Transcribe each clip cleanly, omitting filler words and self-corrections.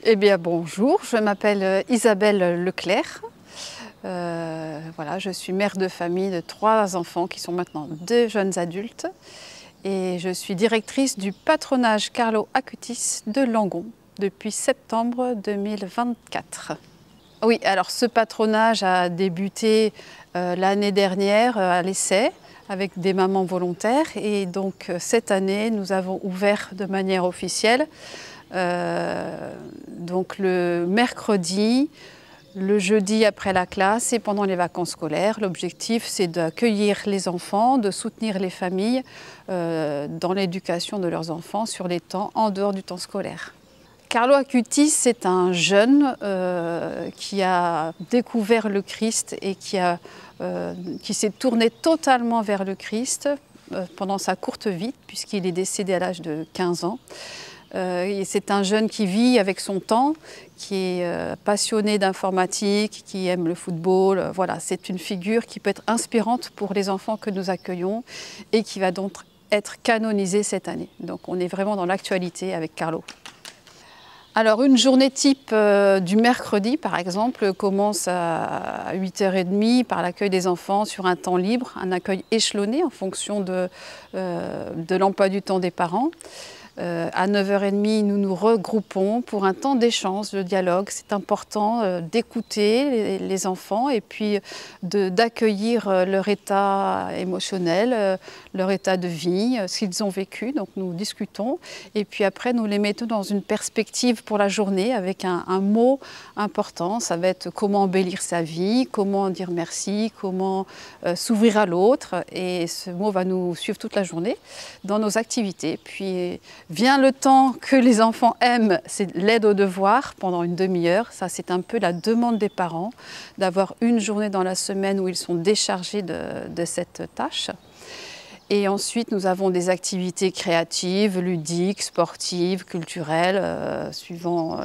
Eh bien bonjour, je m'appelle Isabelle Leclerc. Voilà, je suis mère de famille de 3 enfants qui sont maintenant 2 jeunes adultes. Et je suis directrice du patronage Carlo Acutis de Langon depuis septembre 2024. Oui, alors ce patronage a débuté l'année dernière à l'essai avec des mamans volontaires. Et donc cette année, nous avons ouvert de manière officielle. Donc le mercredi, le jeudi après la classe et pendant les vacances scolaires. L'objectif, c'est d'accueillir les enfants, de soutenir les familles dans l'éducation de leurs enfants sur les temps en dehors du temps scolaire. Carlo Acutis, c'est un jeune qui a découvert le Christ et qui s'est tourné totalement vers le Christ pendant sa courte vie, puisqu'il est décédé à l'âge de 15 ans. C'est un jeune qui vit avec son temps, qui est passionné d'informatique, qui aime le football. Voilà, c'est une figure qui peut être inspirante pour les enfants que nous accueillons et qui va donc être canonisée cette année. Donc on est vraiment dans l'actualité avec Carlo. Alors une journée type du mercredi par exemple commence à 8h30 par l'accueil des enfants sur un temps libre, un accueil échelonné en fonction de l'emploi du temps des parents. À 9h30, nous nous regroupons pour un temps d'échange, de dialogue. C'est important d'écouter les enfants et puis d'accueillir leur état émotionnel, leur état de vie, ce qu'ils ont vécu. Donc nous discutons et puis après nous les mettons dans une perspective pour la journée avec un mot important. Ça va être comment embellir sa vie, comment dire merci, comment s'ouvrir à l'autre. Et ce mot va nous suivre toute la journée dans nos activités. Puis vient le temps que les enfants aiment, c'est l'aide aux devoirs pendant une demi-heure. Ça, c'est un peu la demande des parents, d'avoir une journée dans la semaine où ils sont déchargés de cette tâche. Et ensuite, nous avons des activités créatives, ludiques, sportives, culturelles, suivant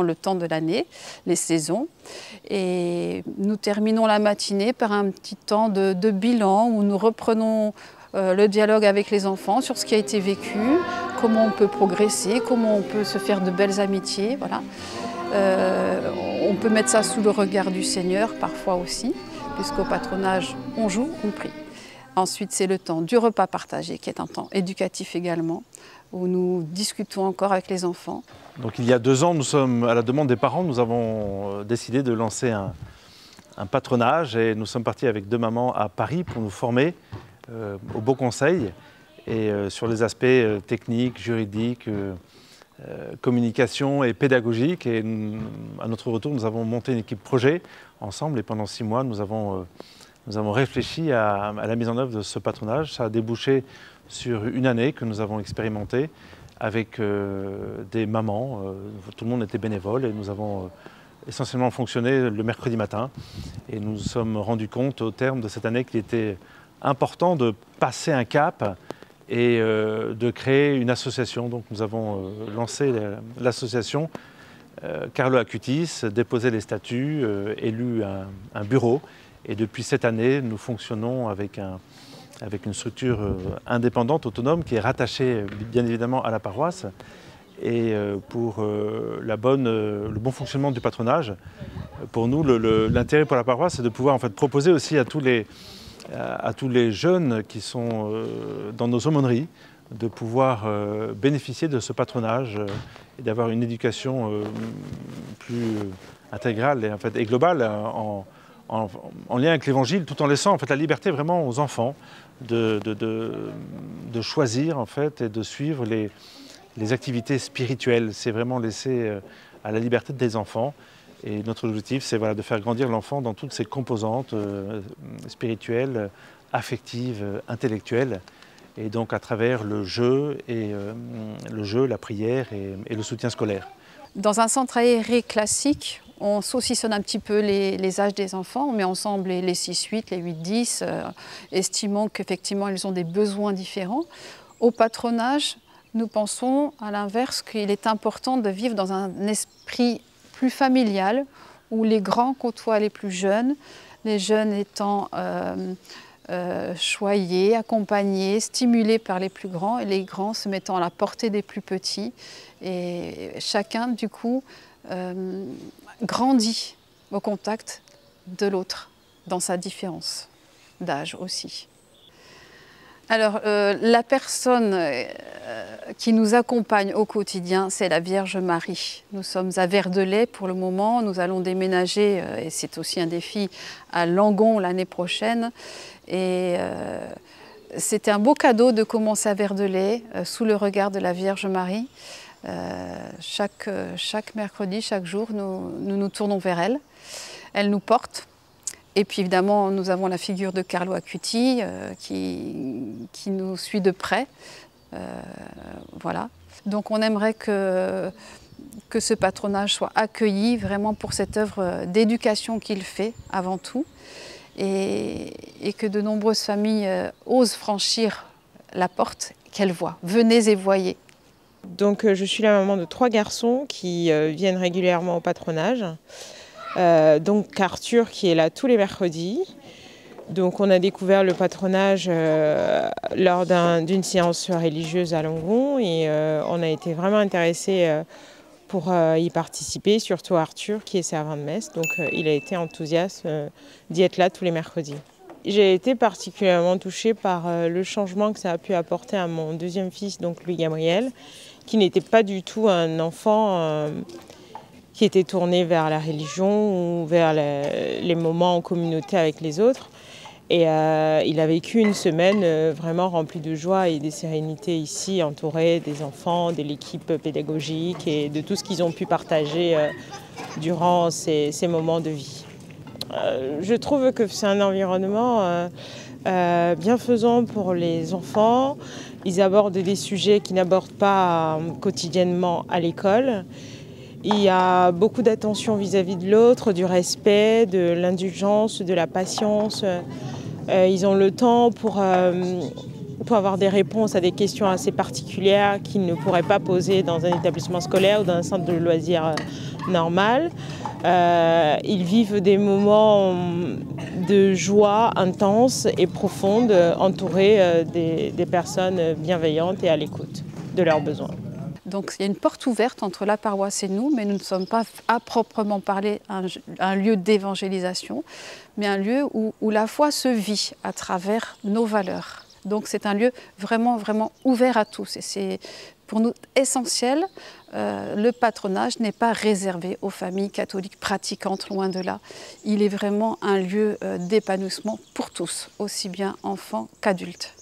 le temps de l'année, les saisons. Et nous terminons la matinée par un petit temps de bilan où nous reprenons le dialogue avec les enfants sur ce qui a été vécu, comment on peut progresser, comment on peut se faire de belles amitiés. Voilà. On peut mettre ça sous le regard du Seigneur parfois aussi, puisqu'au patronage, on joue, on prie. Ensuite, c'est le temps du repas partagé, qui est un temps éducatif également, où nous discutons encore avec les enfants. Donc il y a 2 ans, nous sommes à la demande des parents, nous avons décidé de lancer un patronage et nous sommes partis avec 2 mamans à Paris pour nous former au Beau Conseil et sur les aspects techniques, juridiques, communication et pédagogique. Et à notre retour, nous avons monté une équipe projet ensemble et pendant 6 mois, nous avons réfléchi à la mise en œuvre de ce patronage. Ça a débouché sur une année que nous avons expérimenté avec des mamans. Tout le monde était bénévole et nous avons essentiellement fonctionné le mercredi matin. Et nous nous sommes rendus compte au terme de cette année qu'il était important de passer un cap et de créer une association. Donc nous avons lancé l'association Carlo Acutis, déposé les statuts, élu un bureau. Et depuis cette année, nous fonctionnons avec une structure indépendante, autonome, qui est rattachée bien évidemment à la paroisse. Et pour le bon fonctionnement du patronage, pour nous, l'intérêt pour la paroisse, c'est de pouvoir en fait proposer aussi à tous les jeunes qui sont dans nos aumôneries, de pouvoir bénéficier de ce patronage et d'avoir une éducation plus intégrale et, en fait, et globale en lien avec l'Évangile, tout en laissant en fait, la liberté vraiment aux enfants de choisir en fait, et de suivre les activités spirituelles. C'est vraiment laisser à la liberté des enfants. Et notre objectif, c'est voilà, de faire grandir l'enfant dans toutes ses composantes spirituelles, affectives, intellectuelles. Et donc à travers le jeu, la prière et le soutien scolaire. Dans un centre aéré classique, on saucissonne un petit peu les âges des enfants, on met ensemble les 6-8, les 8-10, estimant qu'effectivement ils ont des besoins différents. Au patronage, nous pensons à l'inverse qu'il est important de vivre dans un esprit plus familial, où les grands côtoient les plus jeunes, les jeunes étant choyés, accompagnés, stimulés par les plus grands et les grands se mettant à la portée des plus petits. Et chacun, du coup, grandit au contact de l'autre, dans sa différence d'âge aussi. Alors, la personne qui nous accompagne au quotidien, c'est la Vierge Marie. Nous sommes à Verdelais pour le moment, nous allons déménager, et c'est aussi un défi, à Langon l'année prochaine. Et c'était un beau cadeau de commencer à Verdelais, sous le regard de la Vierge Marie. Chaque mercredi, chaque jour, nous tournons vers elle. Elle nous porte. Et puis évidemment, nous avons la figure de Carlo Acuti qui nous suit de près. Voilà. Donc on aimerait que ce patronage soit accueilli vraiment pour cette œuvre d'éducation qu'il fait avant tout. Et que de nombreuses familles osent franchir la porte qu'elles voient. Venez et voyez. Donc je suis la maman de 3 garçons qui viennent régulièrement au patronage. Donc Arthur qui est là tous les mercredis. Donc on a découvert le patronage lors d'une séance religieuse à Langon et on a été vraiment intéressés pour y participer, surtout Arthur qui est servant de messe. Donc il a été enthousiaste d'y être là tous les mercredis. J'ai été particulièrement touchée par le changement que ça a pu apporter à mon deuxième fils, donc Louis-Gabriel, qui n'était pas du tout un enfant qui était tourné vers la religion ou vers les moments en communauté avec les autres. Et il a vécu une semaine vraiment remplie de joie et de sérénité ici, entouré des enfants, de l'équipe pédagogique et de tout ce qu'ils ont pu partager durant ces moments de vie. Je trouve que c'est un environnement bienfaisant pour les enfants. Ils abordent des sujets qu'ils n'abordent pas quotidiennement à l'école. Il y a beaucoup d'attention vis-à-vis de l'autre, du respect, de l'indulgence, de la patience. Ils ont le temps pour avoir des réponses à des questions assez particulières qu'ils ne pourraient pas poser dans un établissement scolaire ou dans un centre de loisirs normal. Ils vivent des moments de joie intense et profonde, entourés des personnes bienveillantes et à l'écoute de leurs besoins. Donc il y a une porte ouverte entre la paroisse et nous, mais nous ne sommes pas à proprement parler un lieu d'évangélisation, mais un lieu où la foi se vit à travers nos valeurs. Donc c'est un lieu vraiment, vraiment ouvert à tous. Et c'est pour nous essentiel. Le patronage n'est pas réservé aux familles catholiques pratiquantes, loin de là. Il est vraiment un lieu d'épanouissement pour tous, aussi bien enfants qu'adultes.